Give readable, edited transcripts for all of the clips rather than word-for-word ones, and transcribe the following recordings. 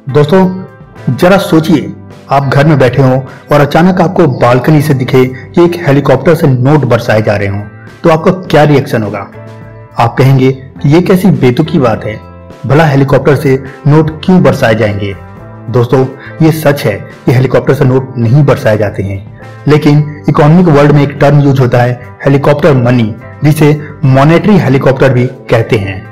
दोस्तों जरा सोचिए, आप घर में बैठे हो और अचानक आपको बालकनी से दिखे कि एक हेलीकॉप्टर से नोट बरसाए जा रहे हो, तो आपका क्या रिएक्शन होगा? आप कहेंगे कि ये कैसी बेतुकी बात है, भला हेलीकॉप्टर से नोट क्यों बरसाए जाएंगे? दोस्तों ये सच है कि हेलीकॉप्टर से नोट नहीं बरसाए जाते हैं, लेकिन इकोनॉमिक वर्ल्ड में एक टर्म यूज होता है हेलीकॉप्टर मनी, जिसे मॉनेटरी हेलीकॉप्टर भी कहते हैं।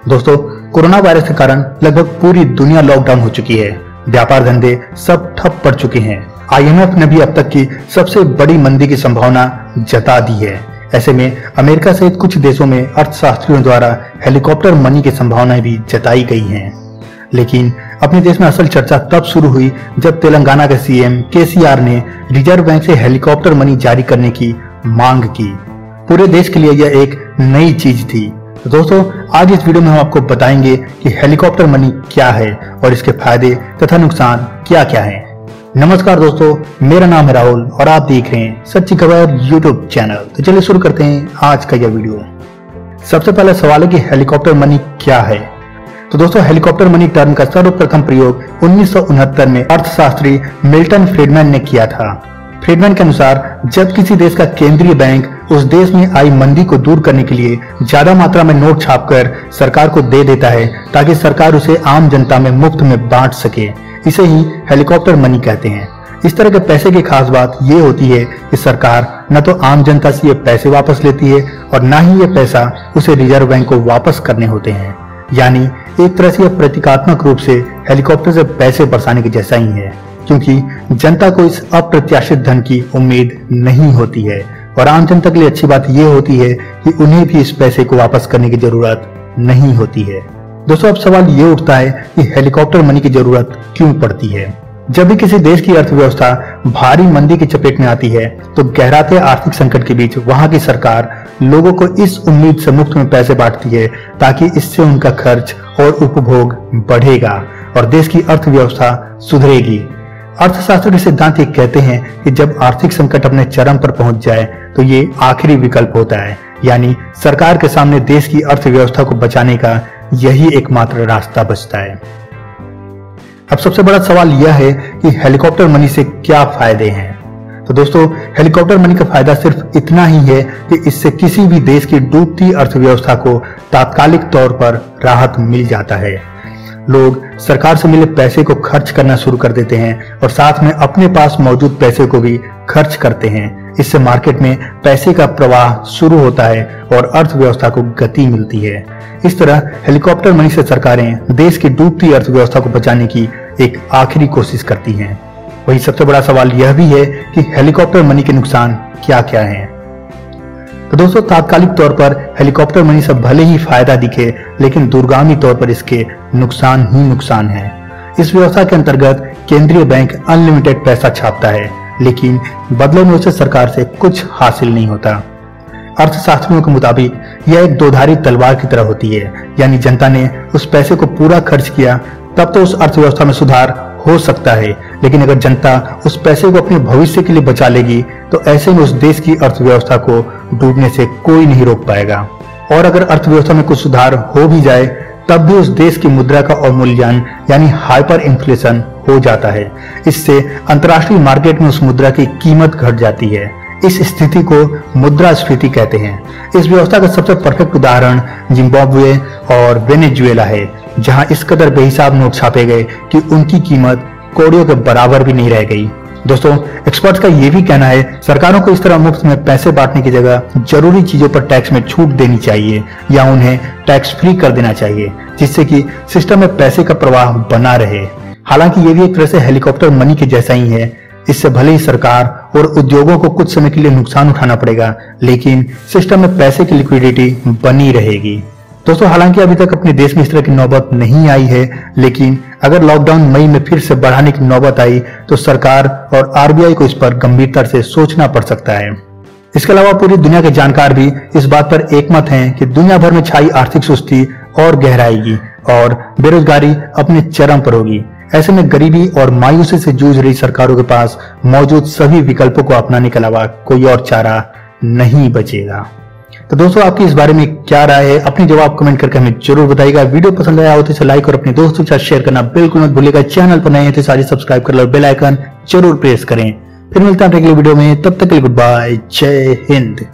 दोस्तों कोरोना वायरस के कारण लगभग पूरी दुनिया लॉकडाउन हो चुकी है, व्यापार धंधे सब ठप पड़ चुके हैं। IMF ने भी अब तक की सबसे बड़ी मंदी की संभावना जता दी है। ऐसे में अमेरिका सहित कुछ देशों में अर्थशास्त्रियों द्वारा हेलीकॉप्टर मनी की संभावनाएं भी जताई गई हैं। लेकिन अपने देश में असल चर्चा तब शुरू हुई जब तेलंगाना के CM KCR ने रिजर्व बैंक से हेलीकॉप्टर मनी जारी करने की मांग की। पूरे देश के लिए यह एक नई चीज थी। दोस्तों आज इस वीडियो में हम आपको बताएंगे कि हेलीकॉप्टर मनी क्या है और इसके फायदे तथा नुकसान क्या क्या हैं। नमस्कार दोस्तों, मेरा नाम है राहुल और आप देख रहे हैं सच्ची खबर यूट्यूब चैनल। तो चलिए शुरू करते हैं आज का यह वीडियो। सबसे पहला सवाल है कि हेलीकॉप्टर मनी क्या है। तो दोस्तों हेलीकॉप्टर मनी टर्म का सर्वप्रथम प्रयोग 1969 में अर्थशास्त्री मिल्टन फ्रीडमैन ने किया था। फ्रीडमैन के अनुसार जब किसी देश का केंद्रीय बैंक उस देश में आई मंदी को दूर करने के लिए ज्यादा मात्रा में नोट छापकर सरकार को दे देता है ताकि सरकार उसे आम जनता में मुफ्त में बांट सके, इसे ही हेलीकॉप्टर मनी कहते हैं। इस तरह के पैसे की खास बात ये होती है कि सरकार न तो आम जनता से ये पैसे वापस लेती है और न ही ये पैसा उसे रिजर्व बैंक को वापस करने होते हैं। यानी एक तरह से यह प्रतीकात्मक रूप से हेलीकॉप्टर से पैसे बरसाने के जैसा ही है, क्योंकि जनता को इस अप्रत्याशित धन की उम्मीद नहीं होती है और आम जनता के लिए अच्छी बात यह होती है कि उन्हें भी इस पैसे को वापस करने की जरूरत नहीं होती है। दोस्तों अब सवाल ये उठता है कि हेलीकॉप्टर मनी की जरूरत क्यों पड़ती है। जब भी किसी देश की अर्थव्यवस्था भारी मंदी की चपेट में आती है तो गहराते आर्थिक संकट के बीच वहां की सरकार लोगों को इस उम्मीद से मुफ्त में पैसे बांटती है ताकि इससे उनका खर्च और उपभोग बढ़ेगा और देश की अर्थव्यवस्था सुधरेगी। अर्थशास्त्र के सिद्धांत ये कहते हैं कि जब आर्थिक संकट अपने चरम पर पहुंच जाए तो ये आखिरी विकल्प होता है, यानी सरकार के सामने देश की अर्थव्यवस्था को बचाने का यही एकमात्र रास्ता बचता है। अब सबसे बड़ा सवाल यह है कि हेलीकॉप्टर मनी से क्या फायदे हैं। तो दोस्तों हेलीकॉप्टर मनी का फायदा सिर्फ इतना ही है कि इससे किसी भी देश की डूबती अर्थव्यवस्था को तात्कालिक तौर पर राहत मिल जाता है। लोग सरकार से मिले पैसे को खर्च करना शुरू कर देते हैं और साथ में अपने पास मौजूद पैसे को भी खर्च करते हैं। इससे मार्केट में पैसे का प्रवाह शुरू होता है और अर्थव्यवस्था को गति मिलती है। इस तरह हेलीकॉप्टर मनी से सरकारें देश की डूबती अर्थव्यवस्था को बचाने की एक आखिरी कोशिश करती हैं। वही सबसे बड़ा सवाल यह भी है कि हेलीकॉप्टर मनी के नुकसान क्या क्या हैं। तो दोस्तों तात्कालिक तौर पर हेलीकॉप्टर मनी से भले ही फायदा दिखे, लेकिन दूरगामी तौर पर इसके नुकसान ही नुकसान हैं। इस व्यवस्था के अंतर्गत केंद्रीय बैंक अनलिमिटेड पैसा छापता है, लेकिन बदले में उसे सरकार से कुछ हासिल नहीं होता। अर्थशास्त्रियों के मुताबिक यह एक दोधारी तलवार की तरह होती है, यानी जनता ने उस पैसे को पूरा खर्च किया तब तो उस अर्थव्यवस्था में सुधार हो सकता है, लेकिन अगर जनता उस पैसे को अपने भविष्य के लिए बचा लेगी तो ऐसे में उस देश की अर्थव्यवस्था को डूबने से कोई नहीं रोक पाएगा। और अगर अर्थव्यवस्था में कुछ सुधार हो भी जाए तब भी उस देश की मुद्रा का अवमूल्यन यानी हाइपर इन्फ्लेशन हो जाता है। इससे अंतर्राष्ट्रीय मार्केट में उस मुद्रा की कीमत घट जाती है। इस स्थिति को मुद्रास्फीति कहते हैं। इस व्यवस्था का सबसे परफेक्ट उदाहरण जिम्बाब्वे और वेनेजुएला है, जहां इस कदर बेहिसाब नोट छापे गए कि उनकी कीमत कौड़ियों के बराबर भी नहीं रह गई। दोस्तों एक्सपर्ट्स का यह भी कहना है सरकारों को इस तरह मुफ्त में पैसे बांटने की जगह जरूरी चीजों पर टैक्स में छूट देनी चाहिए या उन्हें टैक्स फ्री कर देना चाहिए, जिससे कि सिस्टम में पैसे का प्रवाह बना रहे। हालांकि ये भी एक तरह से हेलीकॉप्टर मनी के जैसा ही है। इससे भले ही सरकार और उद्योगों को कुछ समय के लिए नुकसान उठाना पड़ेगा, लेकिन सिस्टम में पैसे की लिक्विडिटी बनी रहेगी। दोस्तों हालांकि अभी तक अपने देश में इस तरह की नौबत नहीं आई है, लेकिन अगर लॉकडाउन मई में फिर से बढ़ाने की नौबत आई तो सरकार और RBI को इस पर गंभीरता से सोचना पड़ सकता है। इसके अलावा पूरी दुनिया के जानकार भी इस बात पर एकमत हैं कि दुनिया भर में छाई आर्थिक सुस्ती और गहराएगी और बेरोजगारी अपने चरम पर होगी। ऐसे में गरीबी और मायूसी से जूझ रही सरकारों के पास मौजूद सभी विकल्पों को अपनाने के अलावा कोई और चारा नहीं बचेगा। तो दोस्तों आपकी इस बारे में क्या राय है, अपनी जवाब कमेंट करके हमें जरूर बताइएगा। वीडियो पसंद आया हो तो इसे लाइक और अपने दोस्तों के साथ शेयर करना बिल्कुल मत भूलिएगा। चैनल पर नए हैं तो सारे सब्सक्राइब कर लो, बेल आइकन जरूर प्रेस करें। फिर मिलते हैं अगले वीडियो में, तब तक के लिए गुड बाय, जय हिंद।